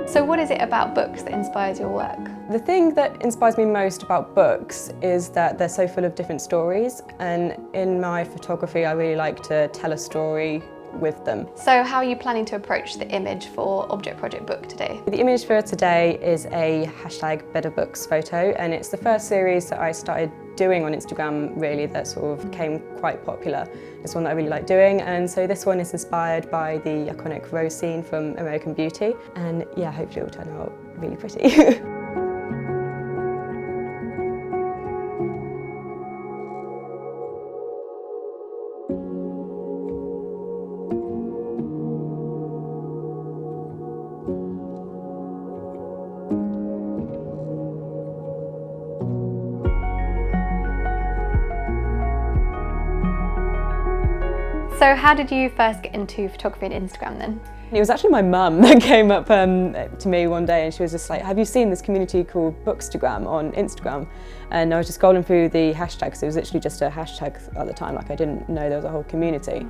So what is it about books that inspires your work? The thing that inspires me most about books is that they're so full of different stories, and in my photography I really like to tell a story with them. So how are you planning to approach the image for Object Project Book today? The image for today is a #BetterBooks photo, and it's the first series that I started doing on Instagram really that sort of became quite popular. It's one that I really like doing, and so this one is inspired by the iconic rose scene from American Beauty, and yeah, hopefully it will turn out really pretty. So how did you first get into photography and Instagram then? It was actually my mum that came up to me one day, and she was just like, have you seen this community called Bookstagram on Instagram? And I was just scrolling through the hashtags. It was literally just a hashtag at the time, like I didn't know there was a whole community.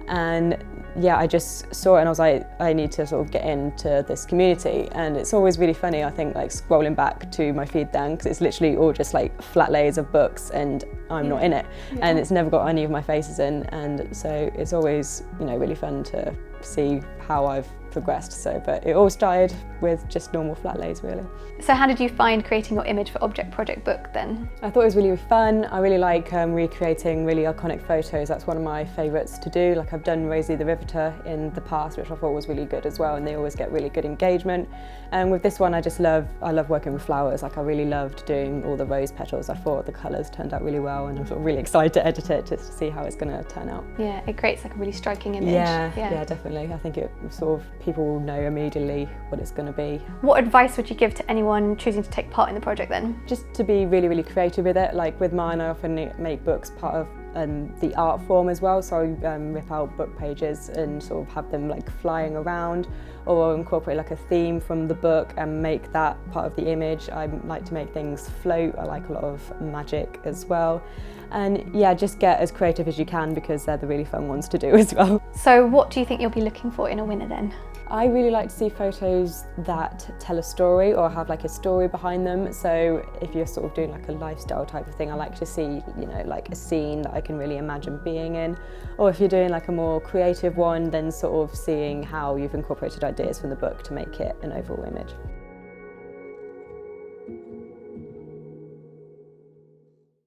And yeah, I just saw it and I was like, I need to sort of get into this community. And it's always really funny, I think, like scrolling back to my feed then, because it's literally all just like flat layers of books and I'm not in it. And it's never got any of my faces in, and so it's always, you know, really fun to see how I've progressed. So, but it all started with just normal flat lays really. So how did you find creating your image for Object Project Book then? I thought it was really fun. I really like recreating really iconic photos. That's one of my favourites to do. Like I've done Rosie the Riveter in the past, which I thought was really good as well, and they always get really good engagement. And with this one, I love working with flowers. Like I really loved doing all the rose petals. I thought the colours turned out really well, and I'm sort of really excited to edit it just to see how it's going to turn out. Yeah, it creates like a really striking image. Yeah, definitely. I think it sort of, people will know immediately what it's going to be. What advice would you give to anyone choosing to take part in the project then? Just to be really, really creative with it. Like with mine, I often make books part of the art form as well, so I rip out book pages and sort of have them like flying around, or incorporate like a theme from the book and make that part of the image. I like to make things float. I like a lot of magic as well, and yeah, just get as creative as you can because they're the really fun ones to do as well. So what do you think you'll be looking for in a winner then? I really like to see photos that tell a story or have like a story behind them. So if you're sort of doing like a lifestyle type of thing, I like to see, you know, like a scene that I can really imagine being in. Or if you're doing like a more creative one, then sort of seeing how you've incorporated ideas from the book to make it an overall image.